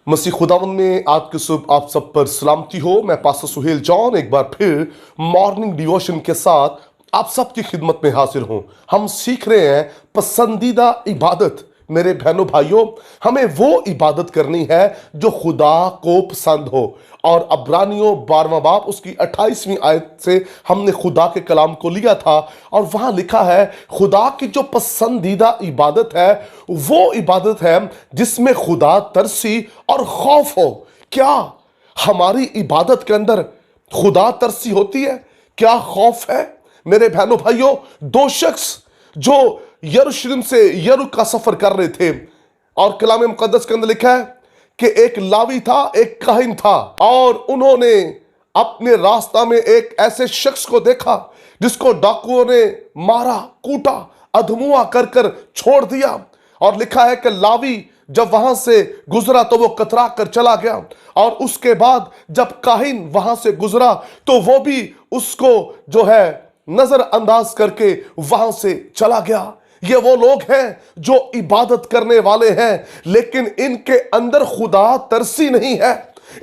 मसीह खुदावन में आज के सुबह आप सब पर सलामती हो। मैं पास्टर सुहेल जॉन एक बार फिर मॉर्निंग डिवोशन के साथ आप सबकी खिदमत में हाजिर हूं। हम सीख रहे हैं पसंदीदा इबादत। मेरे बहनों भाइयों, हमें वो इबादत करनी है जो खुदा को पसंद हो। और अब्रानियों 12वां बाब उसकी 28वीं आयत से हमने खुदा के कलाम को लिया था और वहां लिखा है खुदा की जो पसंदीदा इबादत है वो इबादत है जिसमें खुदा तरसी और खौफ हो। क्या हमारी इबादत के अंदर खुदा तरसी होती है? क्या खौफ है? मेरे बहनों भाइयों, दो शख्स जो यरूशलेम से यरू का सफर कर रहे थे और कलाम मुकद्दस के अंदर लिखा है कि एक लावी था, एक काहिन था, और उन्होंने अपने रास्ता में एक ऐसे शख्स को देखा जिसको डाकुओं ने मारा, कूटा, अधमुआ कर कर छोड़ दिया। और लिखा है कि लावी जब वहां से गुजरा तो वो कतरा कर चला गया, और उसके बाद जब काहिन वहां से गुजरा तो वो भी उसको जो है नजरअंदाज करके वहां से चला गया। ये वो लोग हैं जो इबादत करने वाले हैं, लेकिन इनके अंदर खुदा तरसी नहीं है,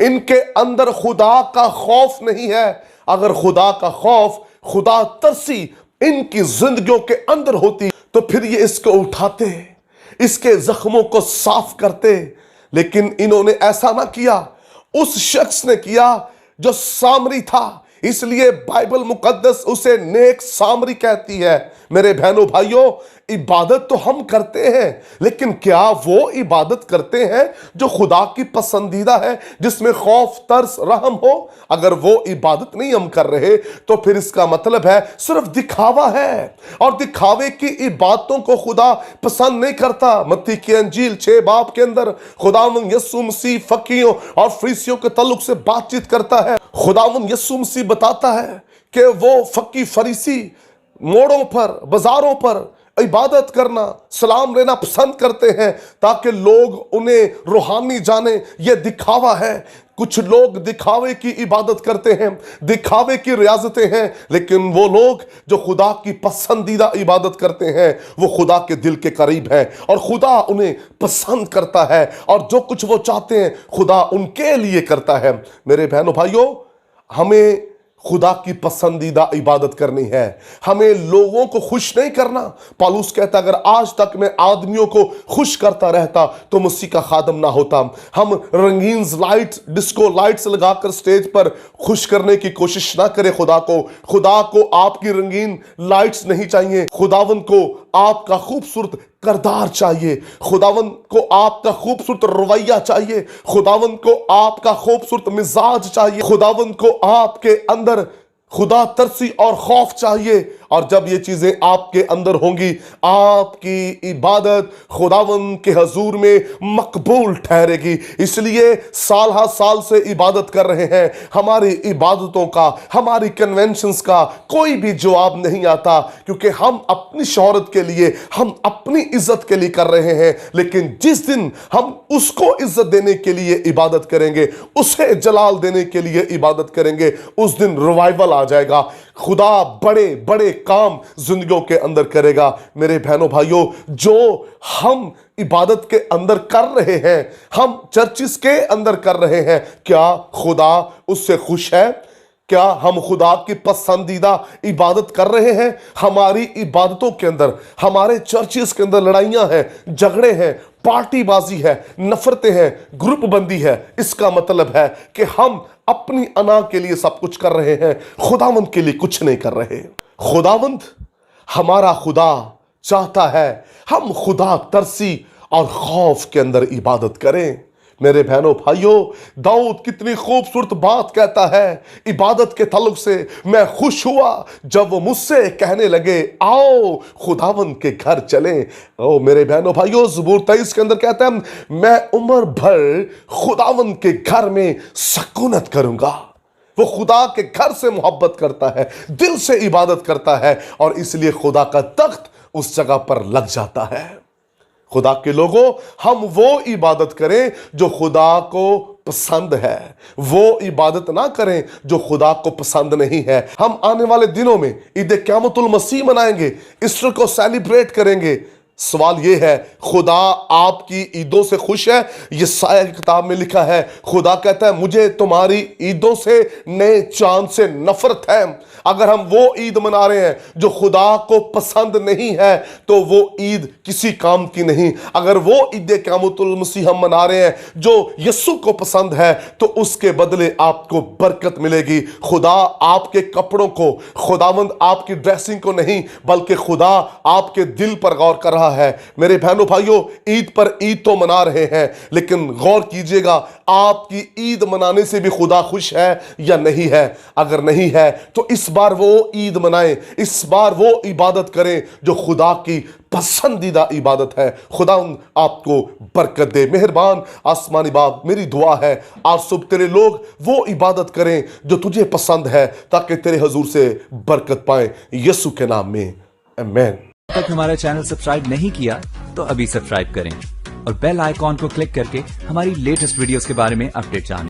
इनके अंदर खुदा का खौफ नहीं है। अगर खुदा का खौफ, खुदा तरसी इनकी जिंदगियों के अंदर होती तो फिर ये इसको उठाते, इसके जख्मों को साफ करते, लेकिन इन्होंने ऐसा ना किया। उस शख्स ने किया जो सामरी था, इसलिए बाइबल मुकद्दस उसे नेक सामरी कहती है। मेरे बहनों भाइयों, इबादत तो हम करते हैं, लेकिन क्या वो इबादत करते हैं जो खुदा की पसंदीदा है, जिसमें खौफ, तरस, रहम हो? अगर वो इबादत नहीं हम कर रहे तो फिर इसका मतलब है सिर्फ दिखावा है, और दिखावे की इबादतों को खुदा पसंद नहीं करता। मत्ती की अंजील 6 बाब के अंदर खुदावंद यीशु मसीह फकीरों और फरीसियों के ताल्लुक से बातचीत करता है। खुदावंद यीशु मसीह बताता है कि वो फकी फरीसी मोड़ों पर, बाजारों पर इबादत करना, सलाम लेना पसंद करते हैं ताकि लोग उन्हें रूहानी जाने। यह दिखावा है। कुछ लोग दिखावे की इबादत करते हैं, दिखावे की रियाजतें हैं, लेकिन वो लोग जो खुदा की पसंदीदा इबादत करते हैं वो खुदा के दिल के करीब है और खुदा उन्हें पसंद करता है, और जो कुछ वो चाहते हैं खुदा उनके लिए करता है। मेरे बहनों भाइयों, हमें खुदा की पसंदीदा इबादत करनी है, हमें लोगों को खुश नहीं करना। पौलुस कहता अगर आज तक मैं आदमियों को खुश करता रहता तो मसीह का खादम ना होता। हम रंगीन लाइट्स, डिस्को लाइट्स लगाकर स्टेज पर खुश करने की कोशिश ना करें खुदा को। खुदा को आपकी रंगीन लाइट्स नहीं चाहिए, खुदावन को आपका खूबसूरत करदार चाहिए, खुदावन को आपका खूबसूरत रवैया चाहिए, खुदावन को आपका खूबसूरत मिजाज चाहिए, खुदावन को आपके अंदर खुदा तरसी और खौफ चाहिए। और जब ये चीजें आपके अंदर होंगी, आपकी इबादत खुदावन के हजूर में मकबूल ठहरेगी। इसलिए साल हर साल से इबादत कर रहे हैं, हमारी इबादतों का, हमारी कन्वेंशंस का कोई भी जवाब नहीं आता, क्योंकि हम अपनी शोहरत के लिए, हम अपनी इज्जत के लिए कर रहे हैं। लेकिन जिस दिन हम उसको इज्जत देने के लिए इबादत करेंगे, उसे जलाल देने के लिए इबादत करेंगे, उस दिन रिवाइवल आ जाएगा। खुदा बड़े बड़े काम जिंदगियों के अंदर करेगा। मेरे बहनों भाइयों, जो हम इबादत के अंदर कर रहे हैं, हम चर्चिस के अंदर कर रहे हैं, क्या खुदा उससे खुश है? क्या हम खुदा की पसंदीदा इबादत कर रहे हैं? हमारी इबादतों के अंदर, हमारे चर्चिस के अंदर लड़ाइयां हैं, झगड़े हैं, पार्टीबाजी है, नफरतें हैं, ग्रुप बंदी है। इसका मतलब है कि हम अपनी अना के लिए सब कुछ कर रहे हैं, खुदावंद के लिए कुछ नहीं कर रहे। खुदावंद, हमारा खुदा चाहता है हम खुदा तरसी और खौफ के अंदर इबादत करें। मेरे बहनों भाइयों, दाऊद कितनी खूबसूरत बात कहता है इबादत के ताल्लुक से। मैं खुश हुआ जब वो मुझसे कहने लगे आओ खुदावंद के घर चलें। ओ मेरे बहनों भाइयों, ज़बूर 23 के अंदर कहता है मैं उम्र भर खुदावंद के घर में सकूनत करूंगा। वो खुदा के घर से मोहब्बत करता है, दिल से इबादत करता है, और इसलिए खुदा का तख्त उस जगह पर लग जाता है। खुदा के लोगों, हम वो इबादत करें जो खुदा को पसंद है, वो इबादत ना करें जो खुदा को पसंद नहीं है। हम आने वाले दिनों में ईद क़यामतुल मसीह मनाएंगे, ईस्टर को सेलिब्रेट करेंगे, सवाल यह है, खुदा आपकी ईदों से खुश है? यशायाह की किताब में लिखा है, खुदा कहता है मुझे तुम्हारी ईदों से, नए चांद से नफरत है। अगर हम वो ईद मना रहे हैं जो खुदा को पसंद नहीं है तो वो ईद किसी काम की नहीं। अगर वो ईद क़यामतुल मसीह हम मना रहे हैं जो यीशु को पसंद है तो उसके बदले आपको बरकत मिलेगी। खुदा आपके कपड़ों को, खुदावंद आपकी ड्रेसिंग को नहीं, बल्कि खुदा आपके दिल पर गौर कर रहा है। मेरे बहनों भाइयों, ईद पर ईद तो मना रहे हैं, लेकिन गौर कीजिएगा आपकी ईद मनाने से भी खुदा खुश है या नहीं है। अगर नहीं है तो इस बार वो ईद मनाएं, इस बार वो इबादत करें जो खुदा की पसंदीदा इबादत है। खुदा आपको बरकत दे। मेहरबान आसमानी बाप, मेरी दुआ है आज सुबह तेरे लोग वो इबादत करें जो तुझे पसंद है, ताकि तेरे हजूर से बरकत पाए, यीशु के नाम में, आमीन। तक हमारा चैनल सब्सक्राइब नहीं किया तो अभी सब्सक्राइब करें और बेल आइकॉन को क्लिक करके हमारी लेटेस्ट वीडियोस के बारे में अपडेट जानें।